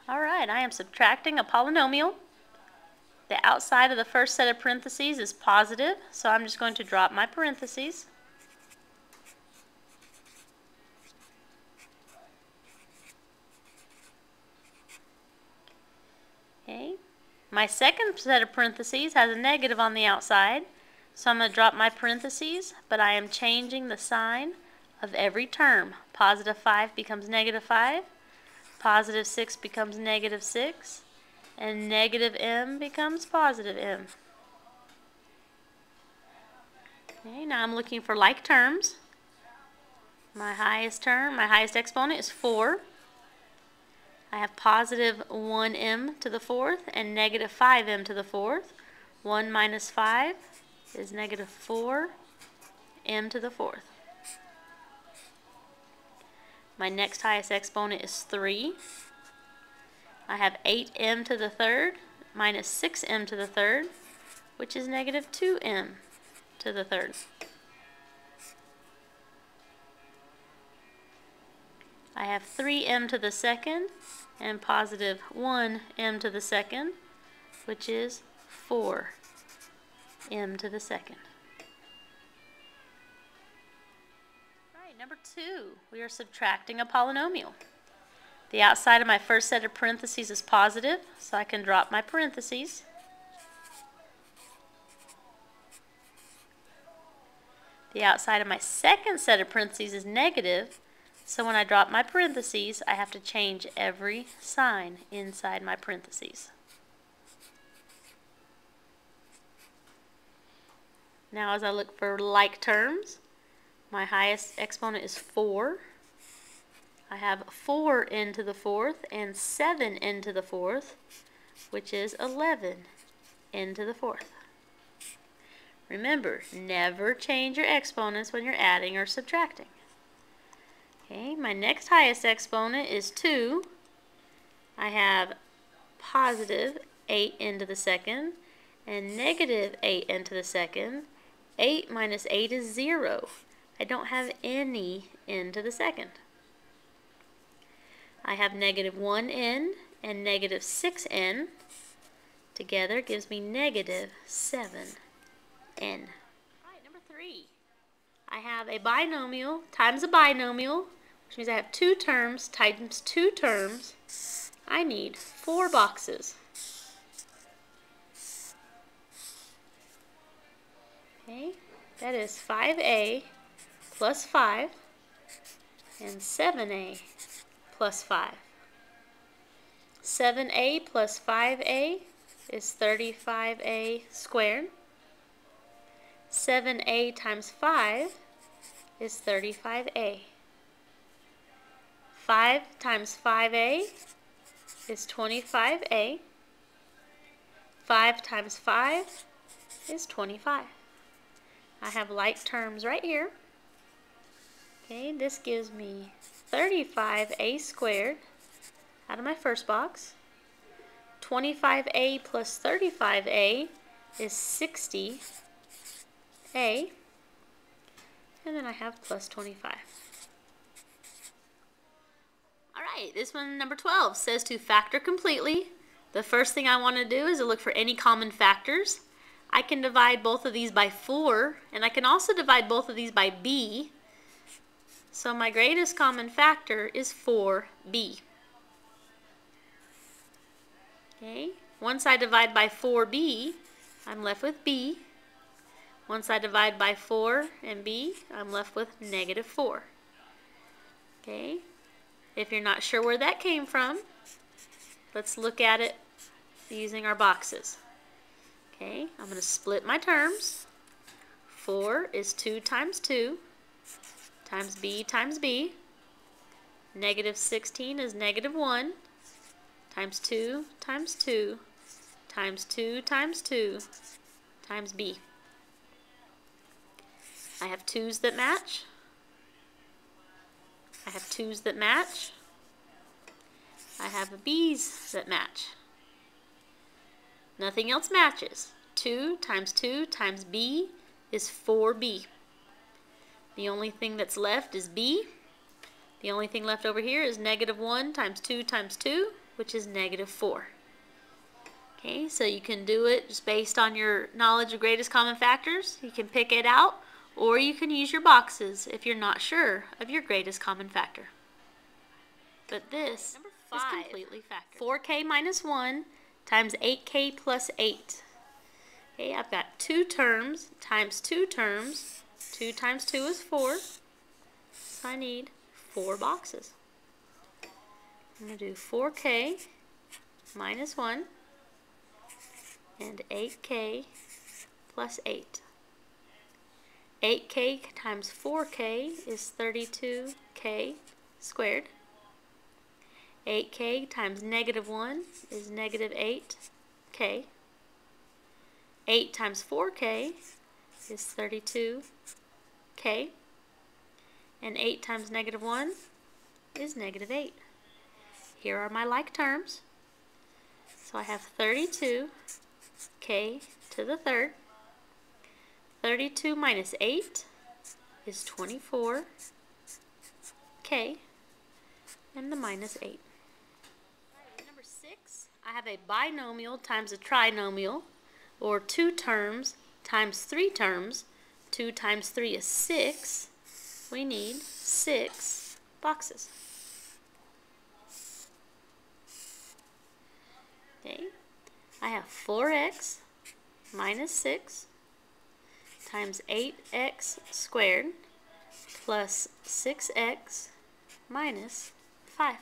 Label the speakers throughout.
Speaker 1: Alright, I am subtracting a polynomial. The outside of the first set of parentheses is positive, so I'm just going to drop my parentheses. Okay. My second set of parentheses has a negative on the outside, so I'm going to drop my parentheses, but I am changing the sign of every term. Positive 5 becomes negative 5, positive 6 becomes negative 6, and negative m becomes positive m. Okay, now I'm looking for like terms. My highest exponent is 4. I have positive 1m to the fourth and negative 5m to the fourth. 1 minus 5 is negative 4m to the fourth. My next highest exponent is 3. I have 8m to the third minus 6m to the third, which is negative 2m to the third. I have 3m to the second and positive 1m to the second, which is 4m to the second. Right, number 2, we are subtracting a polynomial. The outside of my first set of parentheses is positive, so I can drop my parentheses. The outside of my second set of parentheses is negative, so when I drop my parentheses, I have to change every sign inside my parentheses. Now as I look for like terms, my highest exponent is 4. I have 4n to the fourth and 7n to the fourth, which is 11n to the fourth. Remember, never change your exponents when you're adding or subtracting. Okay, my next highest exponent is 2. I have positive 8n to the second and negative 8n to the second. 8 minus 8 is 0. I don't have any n to the second. I have negative 1n and negative 6n. Together gives me negative 7n. Right, number 3. I have a binomial times a binomial, which means I have 2 terms times 2 terms. I need 4 boxes. Okay, that is 5a plus 5 and 7a plus 5. 7a plus 5a is 35a squared. 7a times 5 is 35a. 5 times 5a is 25a. 5 times 5 is 25. I have like terms right here. Okay, this gives me 35a squared out of my first box. 25a plus 35a is 60a. And then I have plus 25. Alright, this one, number 12, says to factor completely. The first thing I want to do is to look for any common factors. I can divide both of these by 4, and I can also divide both of these by b. So my greatest common factor is 4b. Okay, once I divide by 4b, I'm left with b. Once I divide by 4 and b, I'm left with negative 4. Okay, if you're not sure where that came from, let's look at it using our boxes. Okay, I'm going to split my terms. 4 is 2 times 2 times b times b. Negative 16 is negative 1 times 2 times 2 times 2 times 2 times b. I have 2's that match. I have 2's that match. I have b's that match. Nothing else matches. 2 times b is 4b. The only thing that's left is b. The only thing left over here is negative 1 times 2 times 2. which is negative 4. Okay, so you can do it just based on your knowledge of greatest common factors. You can pick it out, or you can use your boxes if you're not sure of your greatest common factor. But this is completely factored. 4k minus 1 times 8k plus 8. Okay, I've got 2 terms times 2 terms. 2 times 2 is 4. So I need 4 boxes. I'm going to do 4k minus 1 and 8k plus 8. 8k times 4k is 32k squared. 8k times negative 1 is negative 8k. 8 times 4k is 32k. And 8 times negative 1 is negative 8. Here are my like terms. So I have 32k to the third. 32 minus 8 is 24k. And the minus 8. Number 6, I have a binomial times a trinomial, or 2 terms times 3 terms. 2 times 3 is 6. We need 6 boxes. Okay, I have 4x minus 6 times 8x squared plus 6x minus 5.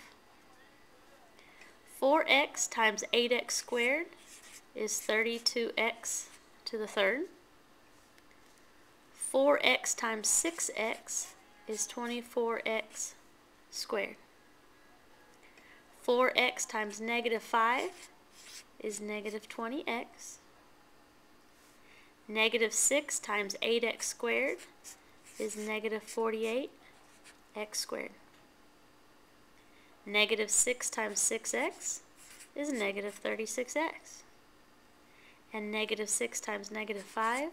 Speaker 1: 4x times 8x squared is 32x to the third. 4x times 6x is 24x squared. 4x times negative 5 is negative 20x. Negative 6 times 8x squared is negative 48x squared. Negative 6 times 6x is negative 36x. And negative 6 times negative 5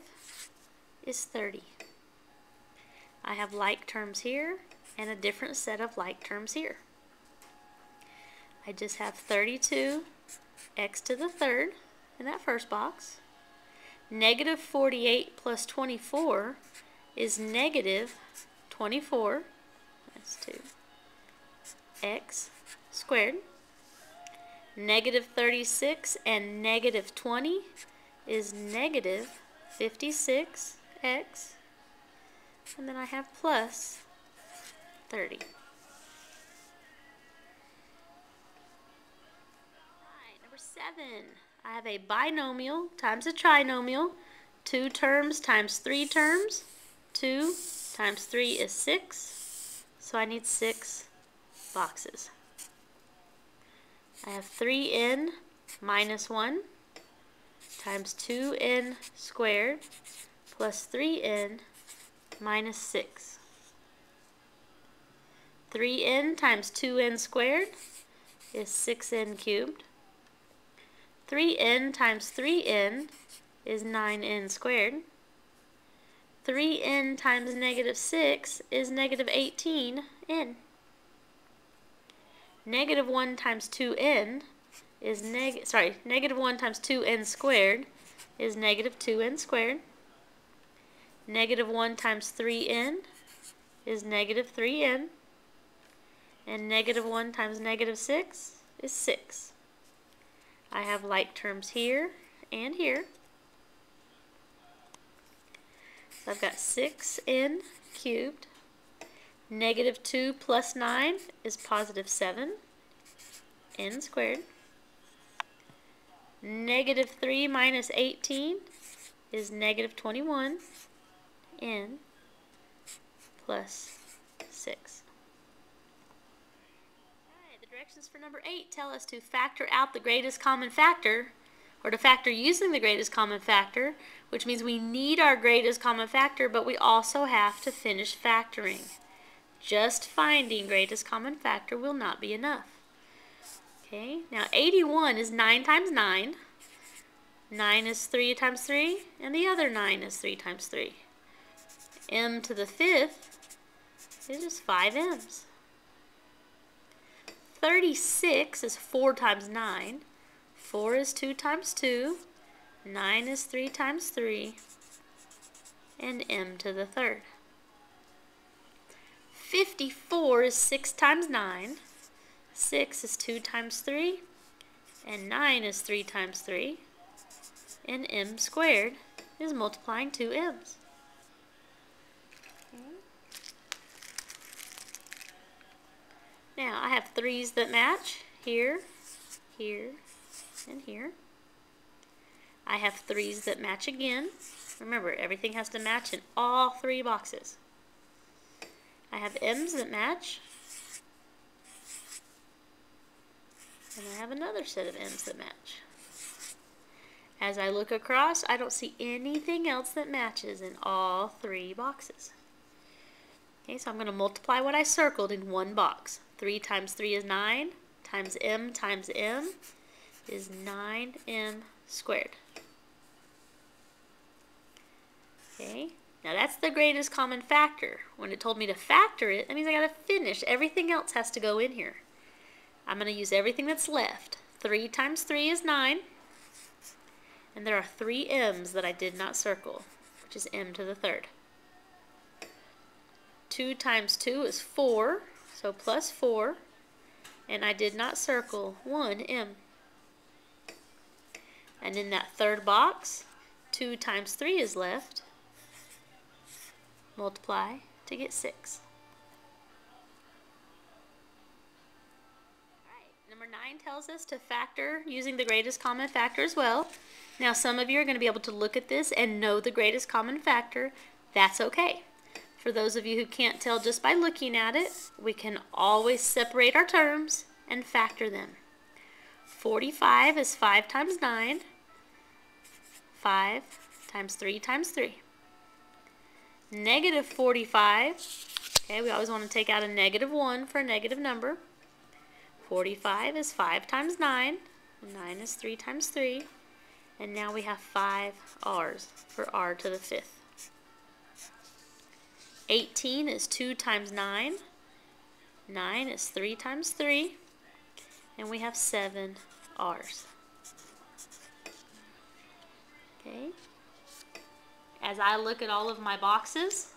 Speaker 1: is 30. I have like terms here and a different set of like terms here. I just have 32x to the third in that first box. Negative 48 plus 24 is negative 24. That's 2x squared. Negative 36 and negative 20 is negative 56x. And then I have plus 30. Alright, number 7. I have a binomial times a trinomial. 2 terms times 3 terms. 2 times 3 is 6. So I need 6 boxes. I have 3n minus 1 times 2n squared plus 3n minus 6. 3n times 2n squared is 6n cubed. 3n times 3n is 9n squared. 3n times negative 6 is negative 18n. Negative 1 times 2n is negative 1 times 2n squared is negative 2n squared. Negative 1 times 3n is negative 3n. And negative 1 times negative 6 is 6. I have like terms here and here. So I've got 6n cubed. Negative 2 plus 9 is positive 7, n squared. Negative 3 minus 18 is negative 21, n plus 6. Alright, the directions for number 8 tell us to factor out the greatest common factor, or to factor using the greatest common factor, which means we need our greatest common factor, but we also have to finish factoring. Just finding greatest common factor will not be enough. Okay, now 81 is 9 times 9. 9 is 3 times 3, and the other 9 is 3 times 3. M to the 5th is just 5 m's. 36 is 4 times 9. 4 is 2 times 2. 9 is 3 times 3. And m to the third. 54 is 6 times 9. 6 is 2 times 3. And 9 is 3 times 3. And m squared is multiplying 2 m's. Now, I have 3's that match here, here, and here. I have 3's that match again. Remember, everything has to match in all 3 boxes. I have m's that match. And I have another set of m's that match. As I look across, I don't see anything else that matches in all 3 boxes. Okay, so I'm going to multiply what I circled in one box. 3 times 3 is 9, times m is 9m squared. Okay, now that's the greatest common factor. When it told me to factor it, that means I got to finish. Everything else has to go in here. I'm going to use everything that's left. 3 times 3 is 9, and there are 3 m's that I did not circle, which is m to the third. 2 times 2 is 4, so plus 4, and I did not circle 1 m. And in that third box, 2 times 3 is left. Multiply to get 6. Alright, number 9 tells us to factor using the greatest common factor as well. Now some of you are going to be able to look at this and know the greatest common factor. That's okay. For those of you who can't tell just by looking at it, we can always separate our terms and factor them. 45 is 5 times 9. 5 times 3 times 3. Negative 45, okay, we always want to take out a negative 1 for a negative number. 45 is 5 times 9. 9 is 3 times 3. And now we have 5 r's for r to the fifth. 18 is 2 times 9. 9 is 3 times 3. And we have 7 r's. Okay. As I look at all of my boxes,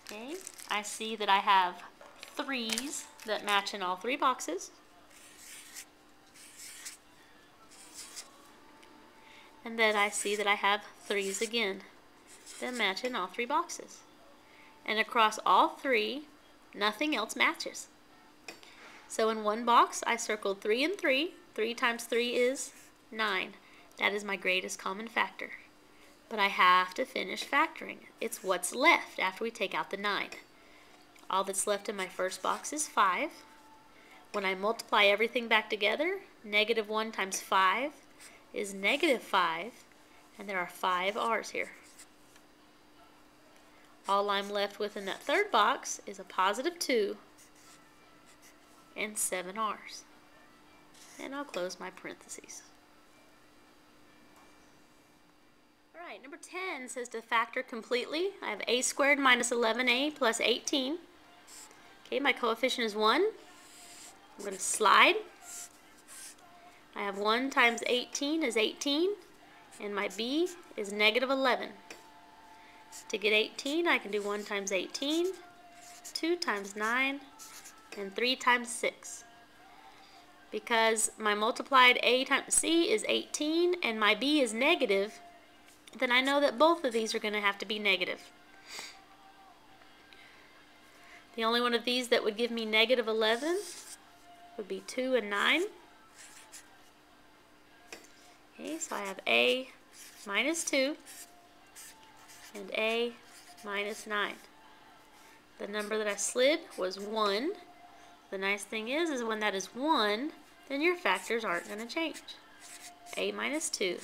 Speaker 1: okay, I see that I have 3's that match in all 3 boxes. And then I see that I have 3's again that match in all 3 boxes. And across all 3, nothing else matches. So in one box, I circled 3 and 3. 3 times 3 is 9. That is my greatest common factor. But I have to finish factoring. It's what's left after we take out the 9. All that's left in my first box is 5. When I multiply everything back together, negative 1 times 5 is negative 5. And there are 5 r's here. All I'm left with in that third box is a positive 2 and 7 r's. And I'll close my parentheses. Alright, number 10 says to factor completely. I have a squared minus 11a plus 18. Okay, my coefficient is 1. I'm going to slide. I have 1 times 18 is 18. And my b is negative 11. To get 18, I can do 1 times 18, 2 times 9, and 3 times 6. Because my multiplied a times c is 18 and my b is negative, then I know that both of these are going to have to be negative. The only one of these that would give me negative 11 would be 2 and 9. Okay, so I have a minus 2 and a minus 9. The number that I slid was 1. The nice thing is when that is 1, then your factors aren't going to change. A minus 2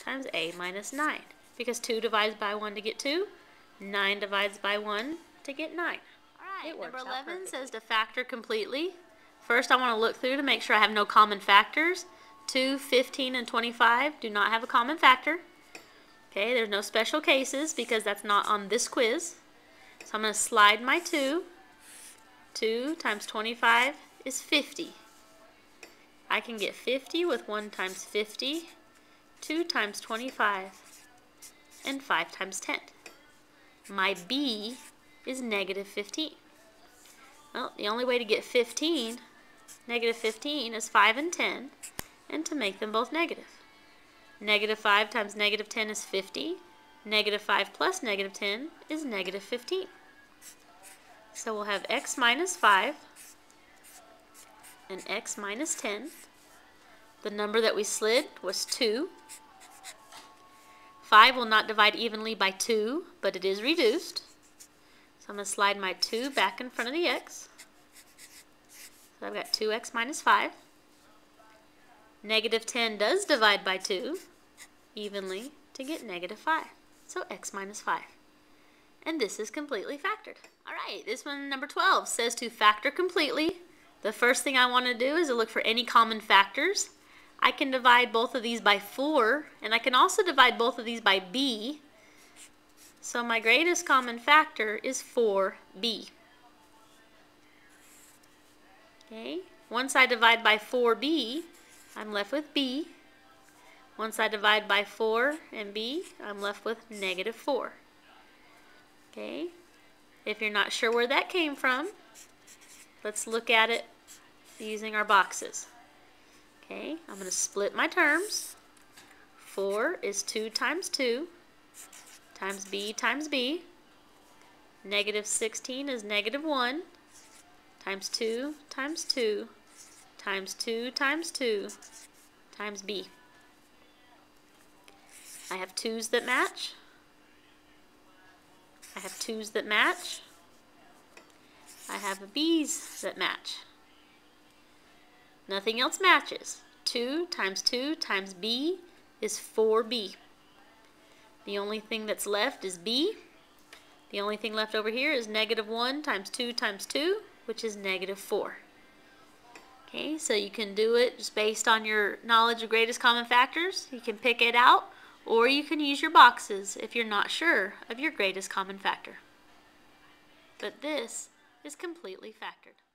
Speaker 1: times a minus 9. Because 2 divides by 1 to get 2, 9 divides by 1 to get 9. Alright, number 11 says to factor completely. First I want to look through to make sure I have no common factors. 2, 15, and 25 do not have a common factor. Okay, there's no special cases because that's not on this quiz. So I'm going to slide my 2. 2 times 25 is 50. I can get 50 with 1 times 50, 2 times 25, and 5 times 10. My b is negative 15. Well, the only way to get 15, negative 15, is 5 and 10, and to make them both negative. Negative 5 times negative 10 is 50. Negative 5 plus negative 10 is negative 15. So we'll have x minus 5 and x minus 10. The number that we slid was 2. 5 will not divide evenly by 2, but it is reduced. So I'm going to slide my 2 back in front of the x. So I've got 2x minus 5. Negative 10 does divide by 2 evenly to get negative 5. So x minus 5. And this is completely factored. Alright, this one, number 12, says to factor completely. The first thing I want to do is to look for any common factors. I can divide both of these by 4, and I can also divide both of these by b. So my greatest common factor is 4b. Okay, once I divide by 4b, I'm left with b. Once I divide by 4 and b, I'm left with negative 4. Okay, if you're not sure where that came from, let's look at it using our boxes. Okay, I'm going to split my terms. 4 is 2 times 2 times b times b. Negative 16 is negative 1 times 2 times 2 times 2 times 2 times b. I have 2's that match. I have 2's that match. I have b's that match. Nothing else matches. 2 times b is 4b. The only thing that's left is b. The only thing left over here is negative 1 times 2, which is negative 4. Okay, so you can do it just based on your knowledge of greatest common factors. You can pick it out, or you can use your boxes if you're not sure of your greatest common factor. But this is completely factored.